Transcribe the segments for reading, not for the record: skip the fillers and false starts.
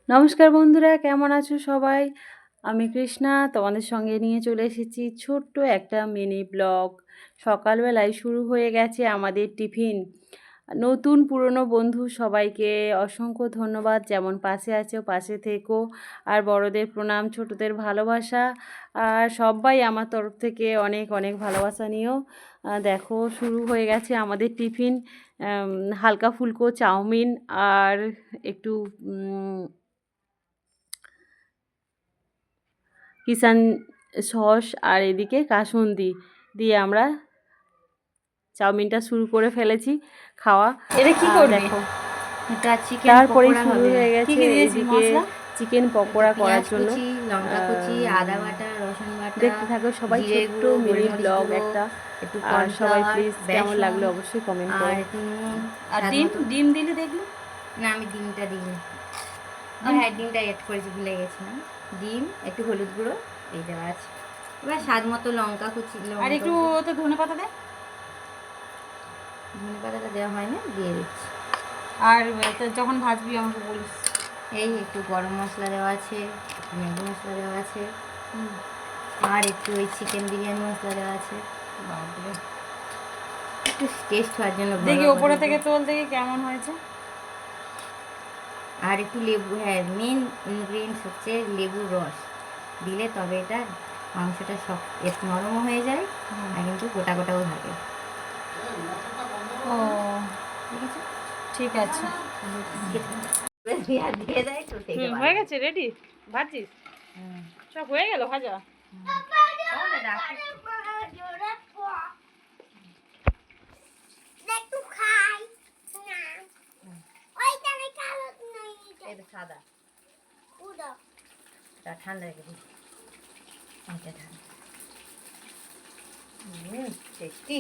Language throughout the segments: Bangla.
নমস্কার বন্ধুরা, কেমন আছো সবাই? আমি কৃষ্ণা তোমাদের সঙ্গে নিয়ে চলে এসেছি ছোট্ট একটা মিনি ব্লগ। সকালবেলায় শুরু হয়ে গেছে আমাদের টিফিন। নতুন পুরনো বন্ধু সবাইকে অসংখ্য ধন্যবাদ, যেমন পাশে আছো পাশে থেকো। আর বড়দের প্রণাম, ছোটদের ভালোবাসা। আর সবাই আমার তরফ থেকে অনেক অনেক ভালোবাসা নিও। দেখো শুরু হয়ে গেছে আমাদের টিফিন। হালকা ফুলকো চাউমিন আর একটু কিষান সস আর এদিকে কাসুন্দি দিয়ে আমরা চাউমিনটা শুরু করে ফেলেছি খাওয়া। এটা কি করবে? দেখো এটা চিকেন তারপরেই পকোড়া শুরু হবে। হয়ে কি গেছে কি দিয়েছিস এদিকে মশলা? চিকেন এটা পকোড়া করার পেঁয়াজ জন্য। কুচি, লঙ্কা কুচি, আদা বাটা, রসুন বাটা, দেখতে থাকো সবাই, জিরে ছোট্ট গুঁড়ো, মিনি গোলমরিচ ব্লগ গুঁড়ো, একটা। একটু আর সবাই কর্নফ্লাওয়ার, প্লিজ কেমন বেসন লাগলো অবশ্যই কমেন্ট আর করো। একটু নুন। আর স্বাদ ডিম মতো। ডিম দিলে দেখলি? না, আমি ডিমটা দিইনি। হ্যাঁ, ডিমটা অ্যাড করেছি, ভুলে গেছিলাম। ডিম, একটু হলুদ গুঁড়ো এই দেওয়া আছে। এবার স্বাদ মতো লঙ্কা কুচি, আর একটু তো ধনে পাতা দে। ধনে পাতাটা দেওয়া হয় না, দিয়ে দিচ্ছি। আর যখন ভাজবি আমাকে বলিস। এই একটু গরম মশলা দেওয়া আছে, একটু ম্যাগি মশলা দেওয়া আছে, আর একটু ওই চিকেন বিরিয়ানি মশলা দেওয়া আছে। বাপরে, একটু টেস্ট হওয়ার জন্য দেখি ঘরোয়া ওপরে থেকে পদ্ধতি। তোল, দেখি কেমন হয়েছে। আর একটু লেবু, হ্যাঁ মেন ইনগ্রিডিয়েন্টস হচ্ছে লেবুর রস দিলে তবে এটা মাংসটা সব একটু নরমও হয়ে যায় আর কিন্তু গোটা গোটাও থাকে। ও ঠিক আছে, ঠিক আছে। দিয়ে দেয় তো থেকে হয়ে গেছে, রেডি? ভাজছিস? সব হয়ে গেল ভাজা? সাদা ঠান্ডা রেখে দিই, এটা ঠান্ডা। টেস্টি।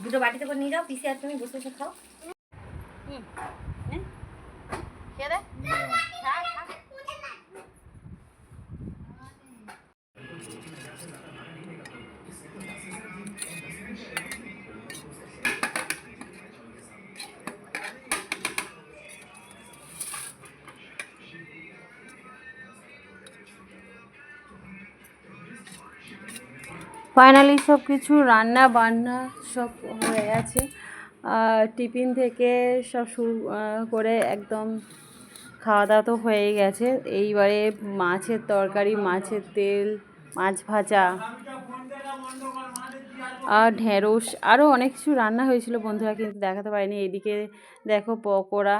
দুটো বাটিতে করে নিয়ে যাও, পিসে আর তুমি বসে বসে খাও। খেয়ে দে। ফাইনালি সব কিছু রান্না বান্না সব হয়ে গেছে। টিফিন থেকে সব শুরু করে একদম খাওয়া দাওয়া তো হয়েই গেছে। এইবারে মাছের তরকারি, মাছের তেল, মাছ ভাজা আর ঢেঁড়স, আরও অনেক কিছু রান্না হয়েছিল বন্ধুরা, কিন্তু দেখাতে পারিনি। এদিকে দেখো পকোড়া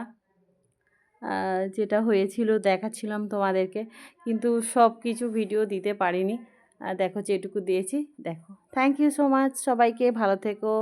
যেটা হয়েছিল দেখাচ্ছিলাম তোমাদেরকে, কিন্তু সব কিছু ভিডিও দিতে পারিনি। দেখো যেটুকু দিয়েছি দেখো। থ্যাংক ইউ সো মাচ, সবাইকে ভালো থেকো।